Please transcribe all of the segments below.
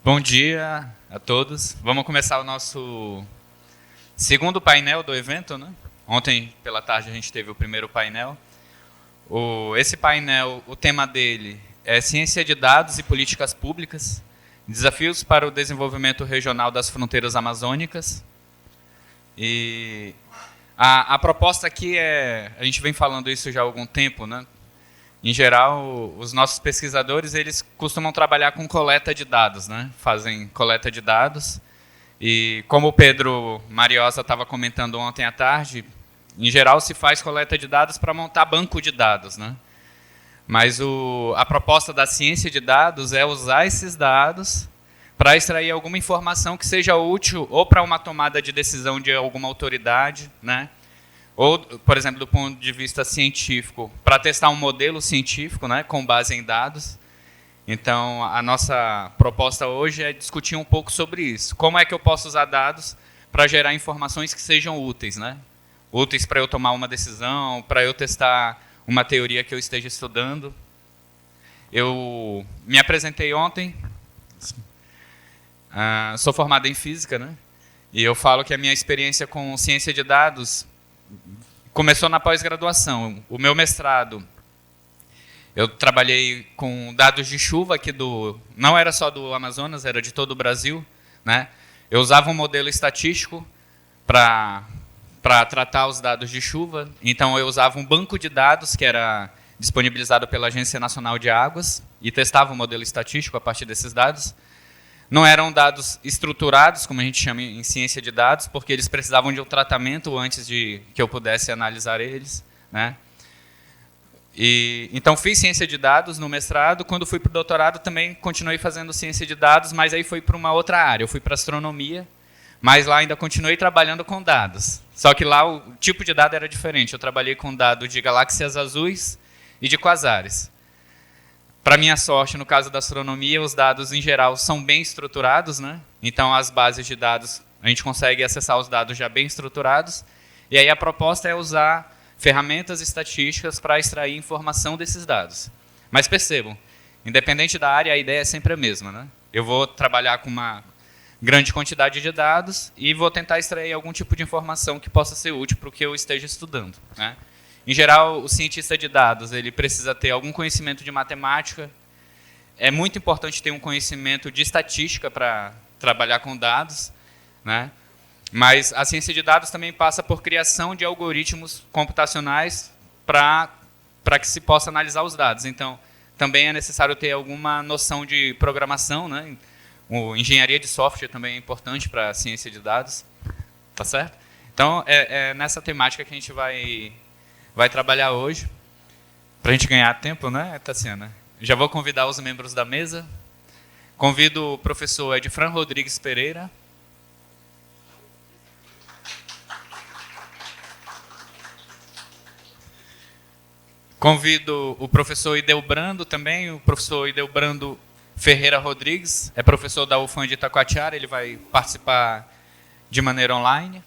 Bom dia a todos. Vamos começar o nosso segundo painel do evento, né? Ontem pela tarde a gente teve o primeiro painel. Esse painel, o tema dele é Ciência de Dados e Políticas Públicas, Desafios para o Desenvolvimento Regional das Fronteiras Amazônicas. E a proposta aqui a gente vem falando isso já há algum tempo, né? Em geral, os nossos pesquisadores, eles costumam trabalhar com coleta de dados, né? Fazem coleta de dados. E como o Pedro Mariosa estava comentando ontem à tarde, em geral se faz coleta de dados para montar banco de dados, né? Mas a proposta da ciência de dados é usar esses dados para extrair alguma informação que seja útil ou para uma tomada de decisão de alguma autoridade, né? Ou, por exemplo, do ponto de vista científico, para testar um modelo científico, né, com base em dados. Então, a nossa proposta hoje é discutir um pouco sobre isso. Como é que eu posso usar dados para gerar informações que sejam úteis, né? Úteis para eu tomar uma decisão, para eu testar uma teoria que eu esteja estudando. Eu me apresentei ontem, sou formado em física, né? E eu falo que a minha experiência com ciência de dados começou na pós-graduação. O meu mestrado, eu trabalhei com dados de chuva aqui não era só do Amazonas, era de todo o Brasil, né? Eu usava um modelo estatístico para tratar os dados de chuva. Então eu usava um banco de dados que era disponibilizado pela Agência Nacional de Águas e testava o modelo estatístico a partir desses dados. Não eram dados estruturados, como a gente chama em ciência de dados, porque eles precisavam de um tratamento antes de que eu pudesse analisar eles, né? Então, fiz ciência de dados no mestrado. Quando fui para o doutorado, também continuei fazendo ciência de dados, mas aí fui para uma outra área. Eu fui para astronomia, mas lá ainda continuei trabalhando com dados. Só que lá o tipo de dado era diferente. Eu trabalhei com dados de galáxias azuis e de quasares. Para minha sorte, no caso da astronomia, os dados, em geral, são bem estruturados, né? Então, as bases de dados, a gente consegue acessar os dados já bem estruturados. E aí a proposta é usar ferramentas estatísticas para extrair informação desses dados. Mas percebam, independente da área, a ideia é sempre a mesma, né? Eu vou trabalhar com uma grande quantidade de dados e vou tentar extrair algum tipo de informação que possa ser útil para o que eu esteja estudando, né? Em geral, o cientista de dados ele precisa ter algum conhecimento de matemática. É muito importante ter um conhecimento de estatística para trabalhar com dados, né? Mas a ciência de dados também passa por criação de algoritmos computacionais para que se possa analisar os dados. Então, também é necessário ter alguma noção de programação, né? Engenharia de software também é importante para a ciência de dados, tá certo? Então, é nessa temática que a gente vai trabalhar hoje, para a gente ganhar tempo, né, Tassiana? Já vou convidar os membros da mesa. Convido o professor Edfran Rodrigues Pereira. Convido o professor Idelbrando também, o professor Idelbrando Ferreira Rodrigues, é professor da UFAM de Itacoatiara, ele vai participar de maneira online.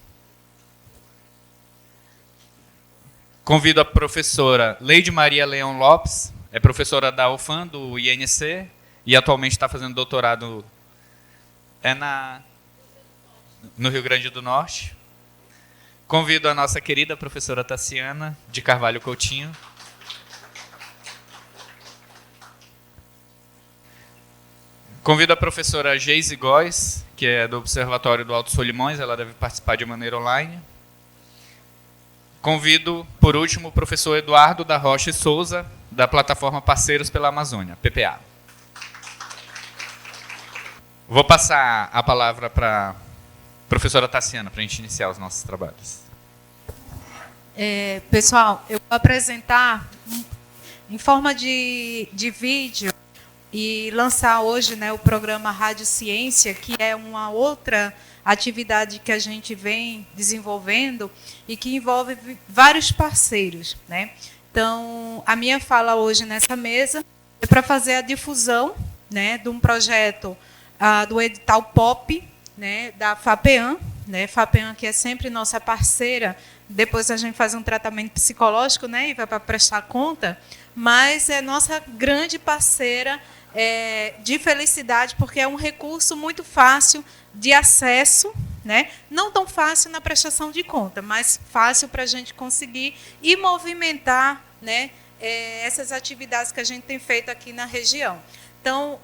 Convido a professora Leide Maria Leão Lopes, é professora da UFAM, do INC, e atualmente está fazendo doutorado no Rio Grande do Norte. Convido a nossa querida professora Tassiana de Carvalho Coutinho. Convido a professora Geise Góes, que é do Observatório do Alto Solimões, ela deve participar de maneira online. Convido, por último, o professor Eduardo da Rocha e Souza, da plataforma Parceiros pela Amazônia, PPA. Vou passar a palavra para a professora Tassiana, para a gente iniciar os nossos trabalhos. Pessoal, eu vou apresentar em forma de vídeo e lançar hoje, né, o programa Rádio Ciência, que é uma outra atividade que a gente vem desenvolvendo e que envolve vários parceiros, né? Então, a minha fala hoje nessa mesa é para fazer a difusão, né, de um projeto do edital POP, né, da FAPEAM, né? FAPEAM, que é sempre nossa parceira. Depois a gente faz um tratamento psicológico, né, e vai para prestar conta, mas é nossa grande parceira de felicidade, porque é um recurso muito fácil de acesso, né? Não tão fácil na prestação de conta, mas fácil para a gente conseguir e movimentar, né, essas atividades que a gente tem feito aqui na região. Então,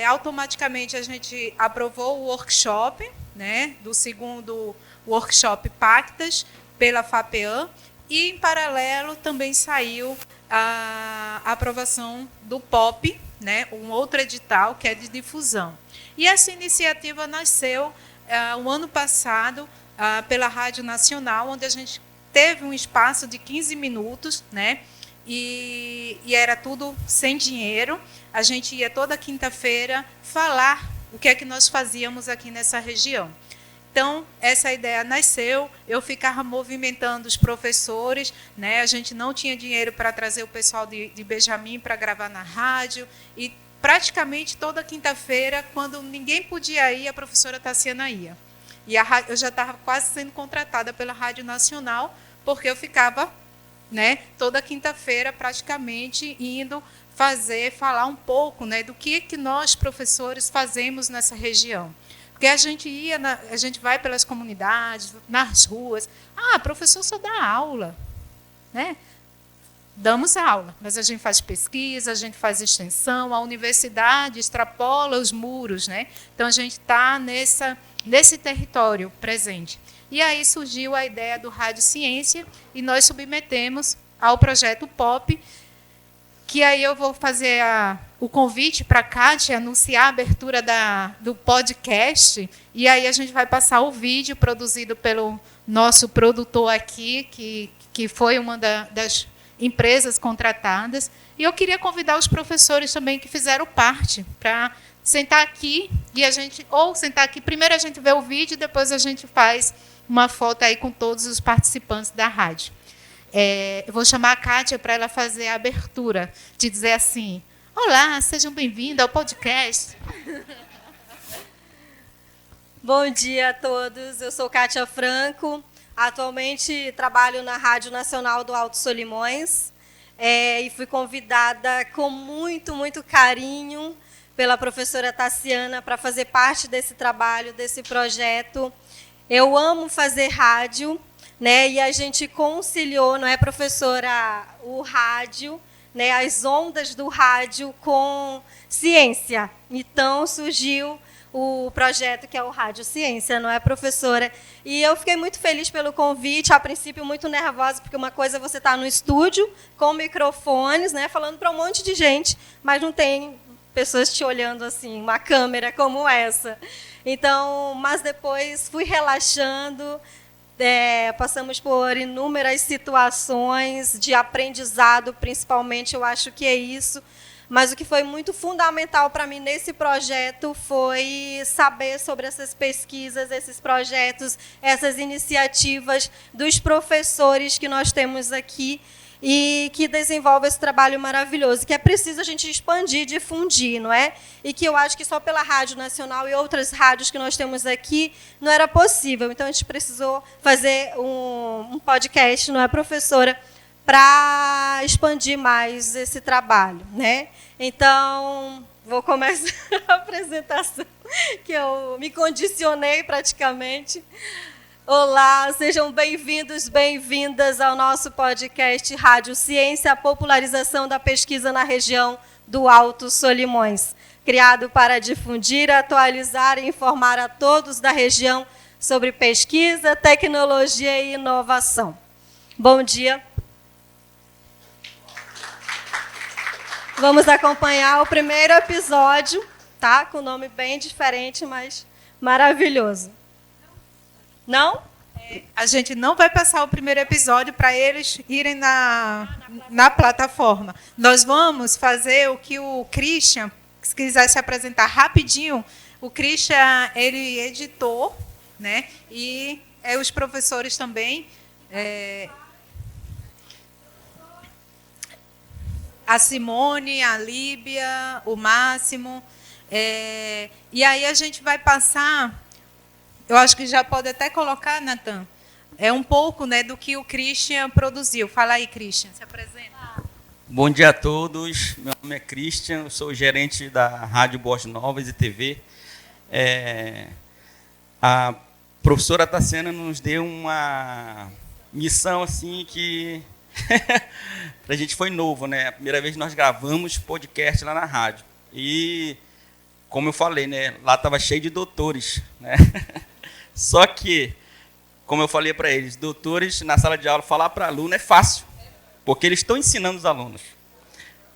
automaticamente, a gente aprovou o workshop, né, do segundo workshop Pactas, pela FAPEAM, e, em paralelo, também saiu a aprovação do POP, né, um outro edital que é de difusão. E essa iniciativa nasceu o ano passado pela Rádio Nacional, onde a gente teve um espaço de 15 minutos, né, e era tudo sem dinheiro. A gente ia toda quinta-feira falar o que é que nós fazíamos aqui nessa região. Então, essa ideia nasceu, eu ficava movimentando os professores, né? A gente não tinha dinheiro para trazer o pessoal de Benjamin para gravar na rádio, e praticamente toda quinta-feira, quando ninguém podia ir, a professora Tassiana ia. E eu já estava quase sendo contratada pela Rádio Nacional, porque eu ficava, né, toda quinta-feira, praticamente, indo falar um pouco, né, do que nós, professores, fazemos nessa região. Porque a gente vai pelas comunidades, nas ruas. Professor só dá aula, né? Damos aula, mas a gente faz pesquisa, a gente faz extensão, a universidade extrapola os muros, né? Então, a gente está nesse território presente. E aí surgiu a ideia do Rádio Ciência, e nós submetemos ao projeto POP, que aí eu vou fazer o convite para a Kátia anunciar a abertura do podcast, e aí a gente vai passar o vídeo produzido pelo nosso produtor aqui, que foi uma das empresas contratadas. E eu queria convidar os professores também que fizeram parte para sentar aqui, sentar aqui, primeiro a gente vê o vídeo, depois a gente faz uma foto aí com todos os participantes da rádio. Eu vou chamar a Kátia para ela fazer a abertura, de dizer assim: olá, sejam bem-vindos ao podcast. Bom dia a todos, eu sou Kátia Franco, atualmente trabalho na Rádio Nacional do Alto Solimões, e fui convidada com muito, muito carinho pela professora Tassiana para fazer parte desse trabalho, desse projeto. Eu amo fazer rádio, né? E a gente conciliou, não é, professora, o rádio, né, as ondas do rádio com ciência. Então, surgiu o projeto que é o Rádio Ciência, não é, professora? E eu fiquei muito feliz pelo convite, a princípio muito nervosa, porque uma coisa é você estar no estúdio com microfones, né, falando para um monte de gente, mas não tem pessoas te olhando assim, uma câmera como essa. Então, mas depois fui relaxando. Passamos por inúmeras situações de aprendizado, principalmente, eu acho que é isso. Mas o que foi muito fundamental para mim nesse projeto foi saber sobre essas pesquisas, esses projetos, essas iniciativas dos professores que nós temos aqui e que desenvolve esse trabalho maravilhoso, que é preciso a gente expandir, difundir, não é? E que eu acho que só pela Rádio Nacional e outras rádios que nós temos aqui não era possível. Então, a gente precisou fazer um podcast, não é, professora, para expandir mais esse trabalho, né? Então, vou começar a apresentação, que eu me condicionei praticamente. Olá, sejam bem-vindos, bem-vindas ao nosso podcast Rádio Ciência, a popularização da pesquisa na região do Alto Solimões, criado para difundir, atualizar e informar a todos da região sobre pesquisa, tecnologia e inovação. Bom dia. Vamos acompanhar o primeiro episódio, tá? Com um nome bem diferente, mas maravilhoso. Não? A gente não vai passar o primeiro episódio para eles irem na plataforma. Nós vamos fazer o que o Christian, se quiser se apresentar rapidinho, o Christian, ele editou, né? E os professores também. A Simone, a Líbia, o Máximo. E aí a gente vai passar... Eu acho que já pode até colocar, Natan, um pouco, né, do que o Christian produziu. Fala aí, Christian, se apresenta. Bom dia a todos, meu nome é Christian, eu sou gerente da Rádio Boas Novas e TV. A professora Tassiana nos deu uma missão assim que para a gente foi novo, né? A primeira vez que nós gravamos podcast lá na rádio. E, como eu falei, né? Lá estava cheio de doutores, né? Só que, como eu falei para eles, doutores na sala de aula, falar para aluno é fácil, porque eles estão ensinando os alunos.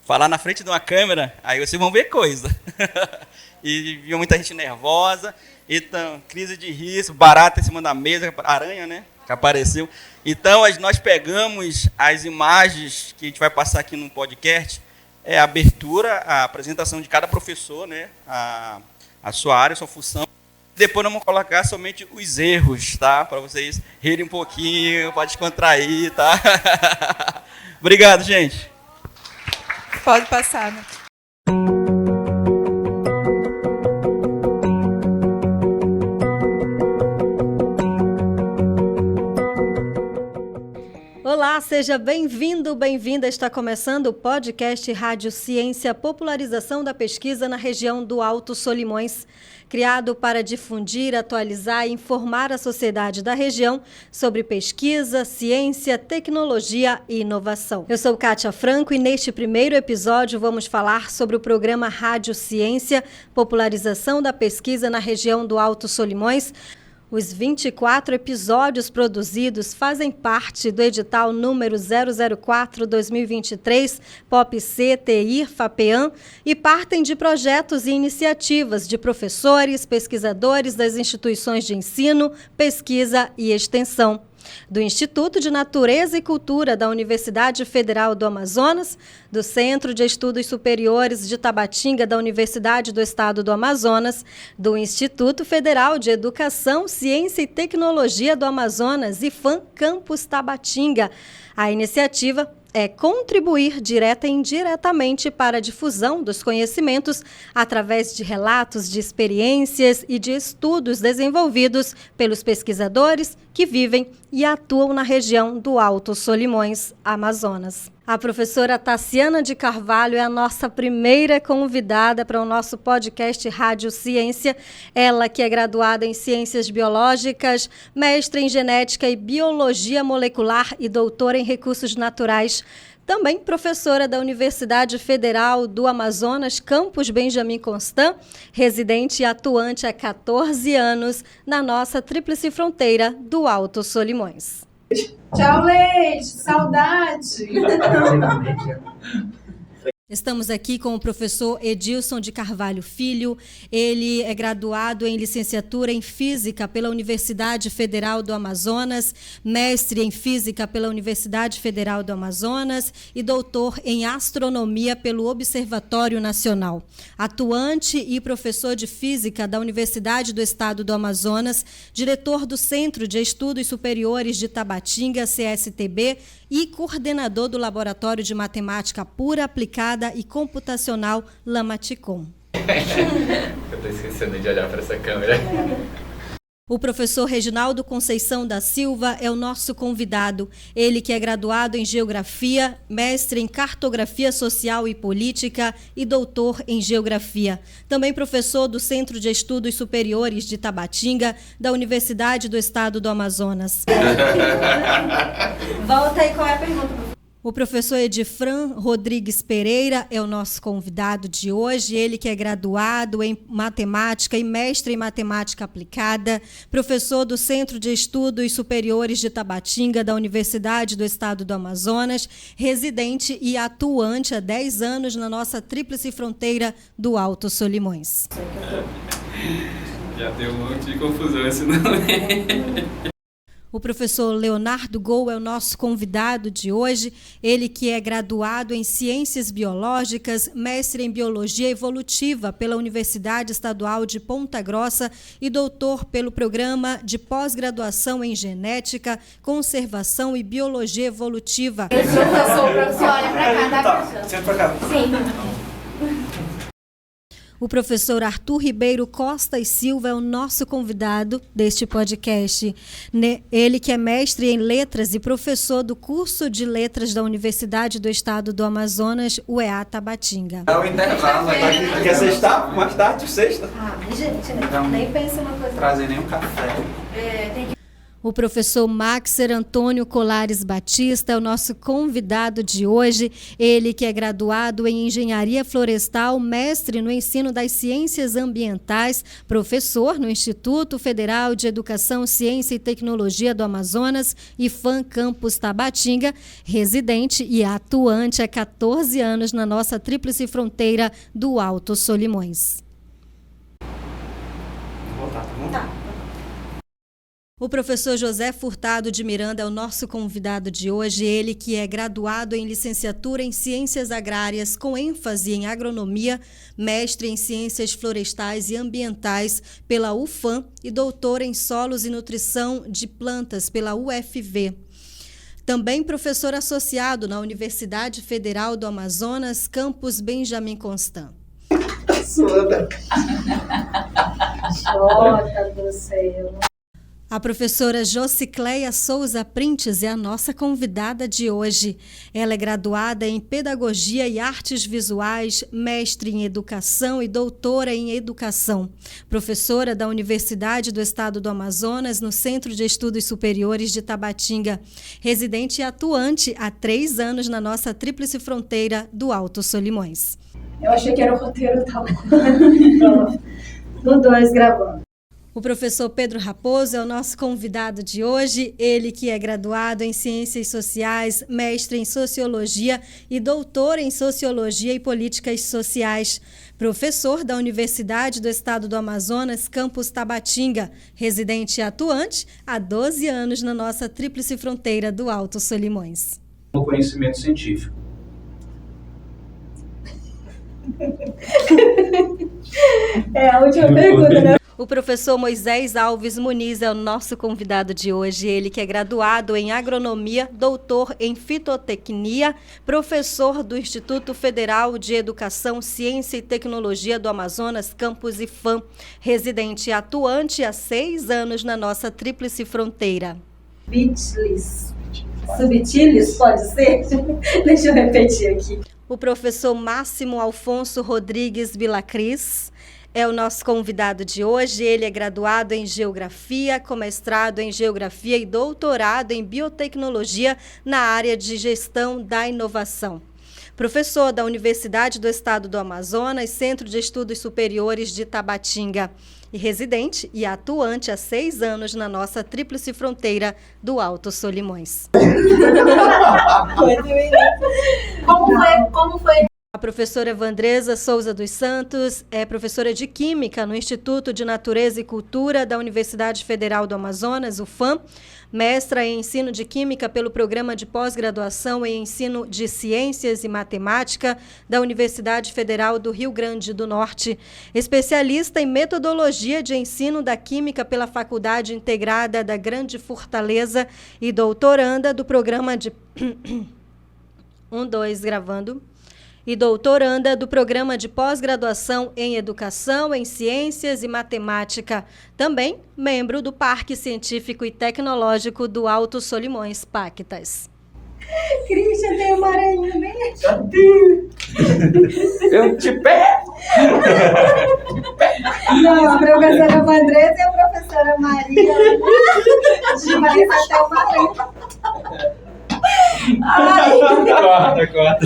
Falar na frente de uma câmera, aí vocês vão ver coisa. E viu muita gente nervosa, então, crise de riso, barata em cima da mesa, aranha, né? Que apareceu. Então, nós pegamos as imagens que a gente vai passar aqui no podcast, a abertura, a apresentação de cada professor, né? A sua área, a sua função. Depois nós vamos colocar somente os erros, tá? Para vocês rirem um pouquinho, para descontrair, tá? Obrigado, gente. Pode passar, né? Olá, seja bem-vindo, bem-vinda. Está começando o podcast Rádio Ciência, popularização da pesquisa na região do Alto Solimões, criado para difundir, atualizar e informar a sociedade da região sobre pesquisa, ciência, tecnologia e inovação. Eu sou Kátia Franco e neste primeiro episódio vamos falar sobre o programa Rádio Ciência, popularização da pesquisa na região do Alto Solimões. Os 24 episódios produzidos fazem parte do edital número 004-2023, POP-C, TI, FAPEAM, e partem de projetos e iniciativas de professores, pesquisadores das instituições de ensino, pesquisa e extensão, do Instituto de Natureza e Cultura da Universidade Federal do Amazonas, do Centro de Estudos Superiores de Tabatinga da Universidade do Estado do Amazonas, do Instituto Federal de Educação, Ciência e Tecnologia do Amazonas, IFAM Campus Tabatinga. A iniciativa é contribuir direta e indiretamente para a difusão dos conhecimentos através de relatos de experiências e de estudos desenvolvidos pelos pesquisadores que vivem e atuam na região do Alto Solimões, Amazonas. A professora Tassiana de Carvalho é a nossa primeira convidada para o nosso podcast Rádio Ciência. Ela que é graduada em Ciências Biológicas, mestre em Genética e Biologia Molecular e doutora em Recursos Naturais. Também professora da Universidade Federal do Amazonas, Campus Benjamin Constant, residente e atuante há 14 anos na nossa tríplice fronteira do Alto Solimões. Tchau, Leite! Saudade! Estamos aqui com o professor Edilson de Carvalho Filho. Ele é graduado em licenciatura em Física pela Universidade Federal do Amazonas, mestre em Física pela Universidade Federal do Amazonas e doutor em Astronomia pelo Observatório Nacional. Atuante e professor de Física da Universidade do Estado do Amazonas, diretor do Centro de Estudos Superiores de Tabatinga, CSTB, e coordenador do Laboratório de Matemática Pura Aplicada e Computacional Lamaticom. Eu estou esquecendo de olhar para essa câmera. O professor Reginaldo Conceição da Silva é o nosso convidado. Ele que é graduado em Geografia, mestre em Cartografia Social e Política e doutor em Geografia. Também professor do Centro de Estudos Superiores de Tabatinga, da Universidade do Estado do Amazonas. Volta aí, qual é a pergunta? O professor Edifran Rodrigues Pereira é o nosso convidado de hoje. Ele que é graduado em Matemática e mestre em Matemática Aplicada, professor do Centro de Estudos Superiores de Tabatinga, da Universidade do Estado do Amazonas, residente e atuante há 10 anos na nossa tríplice fronteira do Alto Solimões. Já deu um monte de confusão esse nome. O professor Leonardo Gol é o nosso convidado de hoje. Ele que é graduado em Ciências Biológicas, mestre em Biologia Evolutiva pela Universidade Estadual de Ponta Grossa e doutor pelo Programa de Pós-Graduação em Genética, Conservação e Biologia Evolutiva. Professor, olha pra cá, tá? Senta pra cá. Sim. O professor Arthur Ribeiro Costa e Silva é o nosso convidado deste podcast. Ele que é mestre em letras e professor do curso de letras da Universidade do Estado do Amazonas, UEA Tabatinga. É o intervalo, quer sextar? Mais tarde, sexta? Gente, então, nem pensa uma coisa. Trazer nenhum café. O professor Maxer Antônio Colares Batista é o nosso convidado de hoje. Ele que é graduado em Engenharia Florestal, mestre no ensino das Ciências Ambientais, professor no Instituto Federal de Educação, Ciência e Tecnologia do Amazonas, IFAM Campus Tabatinga, residente e atuante há 14 anos na nossa tríplice fronteira do Alto Solimões. Vou voltar, tá bom? O professor José Furtado de Miranda é o nosso convidado de hoje, ele que é graduado em licenciatura em Ciências Agrárias, com ênfase em agronomia, mestre em Ciências Florestais e Ambientais pela UFAM e doutor em Solos e Nutrição de Plantas pela UFV. Também professor associado na Universidade Federal do Amazonas, campus Benjamin Constant. Suada. Jota do céu. A professora Josicleia Souza Printes é a nossa convidada de hoje. Ela é graduada em Pedagogia e Artes Visuais, mestre em Educação e doutora em Educação. Professora da Universidade do Estado do Amazonas, no Centro de Estudos Superiores de Tabatinga. Residente e atuante há 3 anos na nossa tríplice fronteira do Alto Solimões. Eu achei que era o roteiro tal. No 2 gravando. O professor Pedro Raposo é o nosso convidado de hoje, ele que é graduado em Ciências Sociais, mestre em Sociologia e doutor em Sociologia e Políticas Sociais. Professor da Universidade do Estado do Amazonas, campus Tabatinga, residente e atuante há 12 anos na nossa tríplice fronteira do Alto Solimões. O conhecimento científico. É a última pergunta, né? O professor Moisés Alves Muniz é o nosso convidado de hoje. Ele que é graduado em agronomia, doutor em fitotecnia, professor do Instituto Federal de Educação, Ciência e Tecnologia do Amazonas, campus IFAM, residente e atuante há 6 anos na nossa tríplice fronteira. Subtilis. Subtilis, pode ser? Deixa eu repetir aqui. O professor Máximo Alfonso Rodrigues Vilacris é o nosso convidado de hoje. Ele é graduado em Geografia, com mestrado em Geografia e doutorado em Biotecnologia na área de Gestão da Inovação. Professor da Universidade do Estado do Amazonas, Centro de Estudos Superiores de Tabatinga. E residente e atuante há 6 anos na nossa tríplice fronteira do Alto Solimões. Como foi? A professora Vandresa Souza dos Santos é professora de Química no Instituto de Natureza e Cultura da Universidade Federal do Amazonas, UFAM, mestra em Ensino de Química pelo Programa de Pós-Graduação em Ensino de Ciências e Matemática da Universidade Federal do Rio Grande do Norte, especialista em Metodologia de Ensino da Química pela Faculdade Integrada da Grande Fortaleza e doutoranda do Programa de... E doutoranda do Programa de Pós-Graduação em Educação, em Ciências e Matemática. Também membro do Parque Científico e Tecnológico do Alto Solimões, Pactas. Christian, tem uma aranha bem aqui. Eu te pego! Não, a professora Vandresa e a professora Maria. Demais até uma aranha. Ai, corta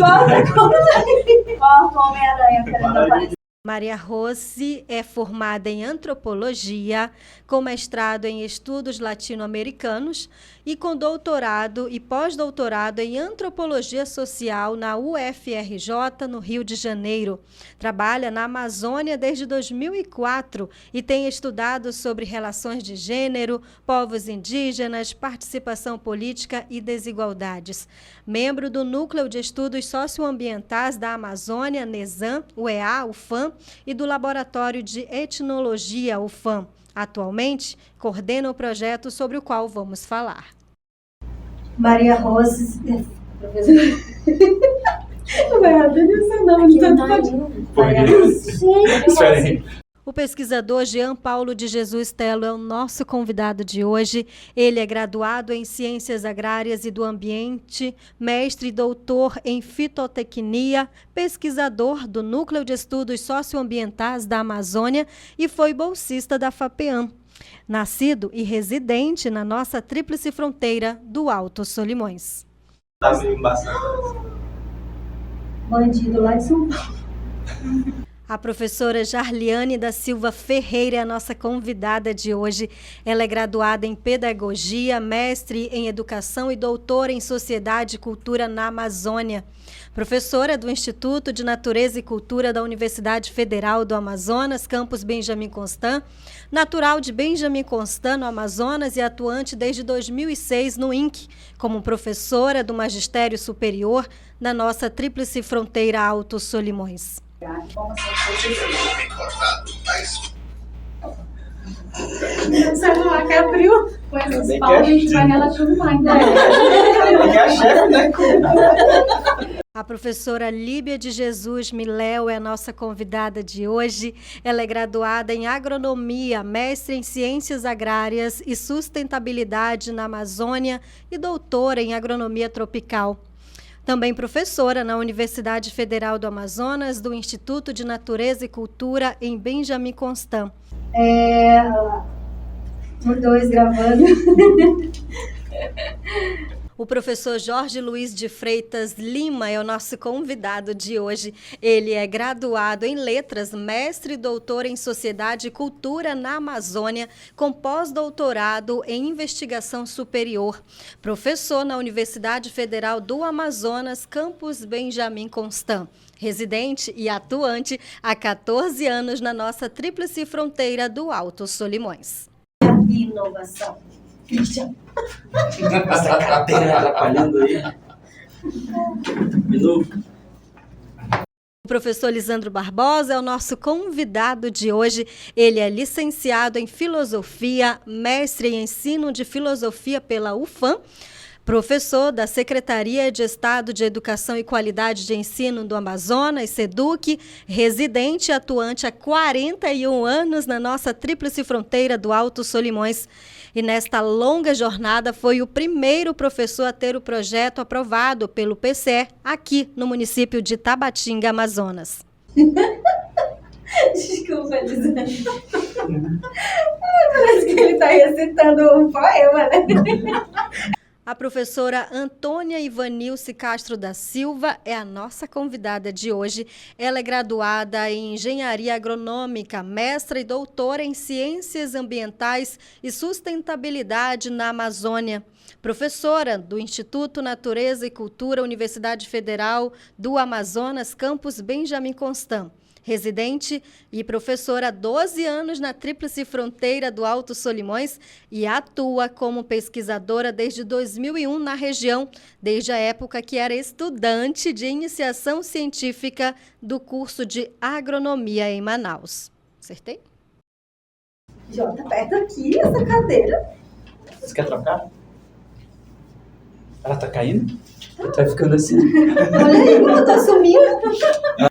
o Homem-Aranha querendo aparecer. Maria Rossi é formada em Antropologia, com mestrado em Estudos Latino-Americanos e com doutorado e pós-doutorado em Antropologia Social na UFRJ, no Rio de Janeiro. Trabalha na Amazônia desde 2004 e tem estudado sobre relações de gênero, povos indígenas, participação política e desigualdades. Membro do Núcleo de Estudos Socioambientais da Amazônia, NESAM, UEA, UFAM, e do Laboratório de Etnologia, UFAM. Atualmente, coordena o projeto sobre o qual vamos falar. Maria Rose, professora. Não vai nada disso, não, Aqui então não tá pode. indo. Espera aí. O pesquisador Jean Paulo de Jesus Telo é o nosso convidado de hoje. Ele é graduado em Ciências Agrárias e do Ambiente, mestre e doutor em Fitotecnia, pesquisador do Núcleo de Estudos Socioambientais da Amazônia e foi bolsista da FAPEAM. Nascido e residente na nossa tríplice fronteira do Alto Solimões. Tá meio embaçado. Bandido lá de São Paulo. A professora Jarliane da Silva Ferreira é a nossa convidada de hoje. Ela é graduada em Pedagogia, mestre em Educação e doutora em Sociedade e Cultura na Amazônia. Professora do Instituto de Natureza e Cultura da Universidade Federal do Amazonas, campus Benjamin Constant, natural de Benjamin Constant, no Amazonas, e atuante desde 2006 no INC, como professora do Magistério Superior na nossa tríplice fronteira Alto Solimões. O celular que abriu com essas Bem paus, a gente quietinho. vai nela filmar, então. Ele é a chefe, né? A professora Líbia de Jesus Miléo é a nossa convidada de hoje. Ela é graduada em Agronomia, mestre em Ciências Agrárias e Sustentabilidade na Amazônia e doutora em Agronomia Tropical. Também professora na Universidade Federal do Amazonas, do Instituto de Natureza e Cultura em Benjamin Constant. Por dois gravando. O professor Jorge Luiz de Freitas Lima é o nosso convidado de hoje. Ele é graduado em Letras, mestre e doutor em Sociedade e Cultura na Amazônia, com pós-doutorado em Investigação Superior. Professor na Universidade Federal do Amazonas, campus Benjamin Constant. Residente e atuante há 14 anos na nossa tríplice fronteira do Alto Solimões. Inovação. Essa cadeira atrapalhando aí. De novo. O professor Lisandro Barbosa é o nosso convidado de hoje. Ele é licenciado em Filosofia, mestre em Ensino de Filosofia pela UFAM, professor da Secretaria de Estado de Educação e Qualidade de Ensino do Amazonas, SEDUC, residente e atuante há 41 anos na nossa tríplice fronteira do Alto Solimões. E nesta longa jornada foi o primeiro professor a ter o projeto aprovado pelo PCE aqui no município de Tabatinga, Amazonas. Desculpa, Lisandro. Parece que ele está recitando um poema, né? A professora Antônia Ivanilce Castro da Silva é a nossa convidada de hoje. Ela é graduada em Engenharia Agronômica, mestra e doutora em Ciências Ambientais e Sustentabilidade na Amazônia. Professora do Instituto Natureza e Cultura, Universidade Federal do Amazonas, campus Benjamin Constant. Residente e professora há 12 anos na tríplice fronteira do Alto Solimões e atua como pesquisadora desde 2001 na região, desde a época que era estudante de iniciação científica do curso de agronomia em Manaus. Acertei? Jota, aperta aqui essa cadeira. Você quer trocar? Ela tá caindo? Tá ficando assim. Olha aí como eu tô sumindo.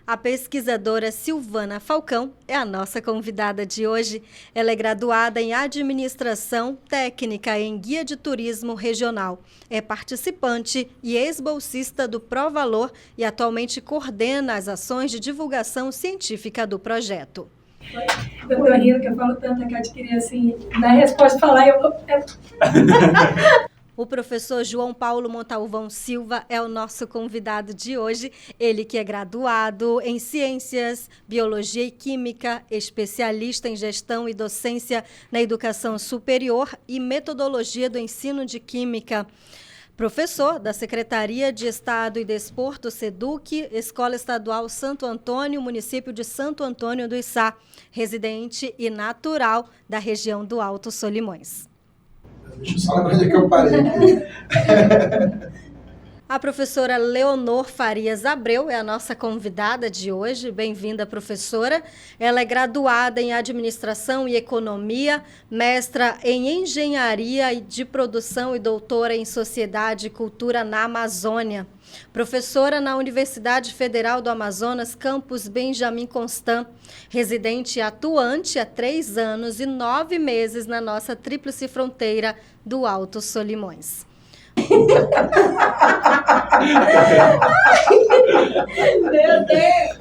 A pesquisadora Silvana Falcão é a nossa convidada de hoje. Ela é graduada em Administração Técnica em Guia de Turismo Regional. É participante e ex-bolsista do ProValor e atualmente coordena as ações de divulgação científica do projeto. Eu tô rindo que eu falo tanto que eu adquiri assim, na resposta falar eu... O professor João Paulo Montalvão Silva é o nosso convidado de hoje. Ele que é graduado em Ciências, Biologia e Química, especialista em Gestão e Docência na Educação Superior e Metodologia do Ensino de Química. Professor da Secretaria de Estado e Desporto, SEDUC, Escola Estadual Santo Antônio, município de Santo Antônio do Içá, residente e natural da região do Alto Solimões. Deixa eu só lembrar onde é que eu parei aqui. A professora Leonor Farias Abreu é a nossa convidada de hoje. Bem-vinda, professora. Ela é graduada em Administração e Economia, mestra em Engenharia de Produção e doutora em Sociedade e Cultura na Amazônia. Professora na Universidade Federal do Amazonas, campus Benjamin Constant, residente e atuante há 3 anos e 9 meses na nossa tríplice fronteira do Alto Solimões. Meu Deus!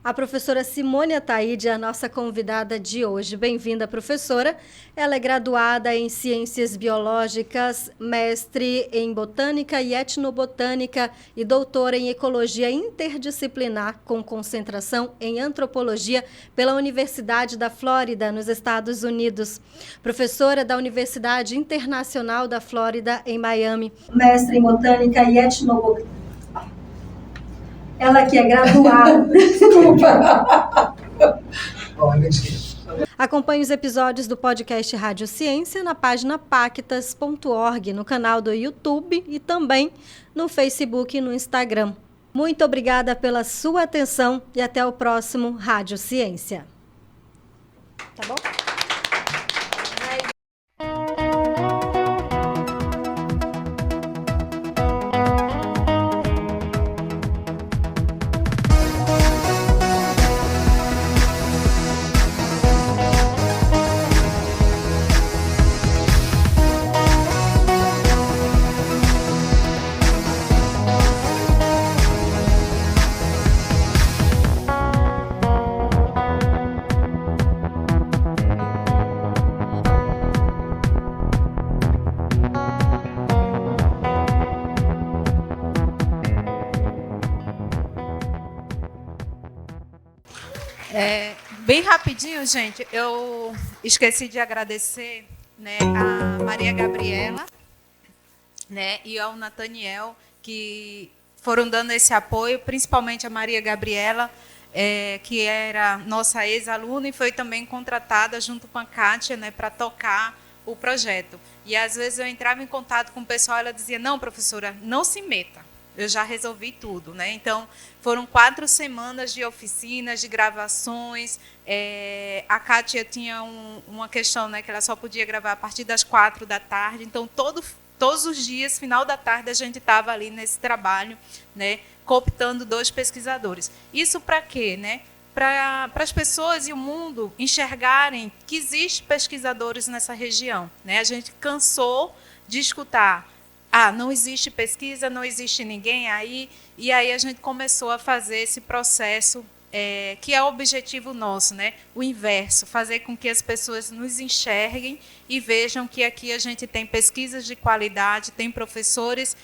A professora Simone Ataíde é a nossa convidada de hoje. Bem-vinda, professora. Ela é graduada em Ciências Biológicas, mestre em Botânica e Etnobotânica e doutora em Ecologia Interdisciplinar, com concentração em Antropologia pela Universidade da Flórida, nos Estados Unidos. Professora da Universidade Internacional da Flórida, em Miami. Mestre em Botânica e Etnobotânica. Ela que é graduada. Desculpa. Acompanhe os episódios do podcast Rádio Ciência na página pactas.org, no canal do YouTube e também no Facebook e no Instagram. Muito obrigada pela sua atenção e até o próximo Rádio Ciência. Tá bom? Bem rapidinho, gente, eu esqueci de agradecer, né, a Maria Gabriela, né, e ao Nathaniel, que foram dando esse apoio, principalmente a Maria Gabriela, que era nossa ex-aluna e foi também contratada junto com a Kátia, né, para tocar o projeto. E às vezes eu entrava em contato com o pessoal, ela dizia: não, professora, não se meta. Eu já resolvi tudo, né? Então, foram 4 semanas de oficinas, de gravações. A Kátia tinha uma questão, né, que ela só podia gravar a partir das 4 da tarde. Então, todos os dias, final da tarde, a gente estava ali nesse trabalho, né, cooptando 2 pesquisadores. Isso para quê, né? Para as pessoas e o mundo enxergarem que existem pesquisadores nessa região, né? A gente cansou de escutar: não existe pesquisa, não existe ninguém aí. E aí a gente começou a fazer esse processo, que é o objetivo nosso, né? O inverso, fazer com que as pessoas nos enxerguem e vejam que aqui a gente tem pesquisas de qualidade, tem professores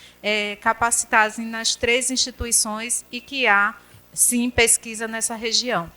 capacitados nas 3 instituições e que há, sim, pesquisa nessa região.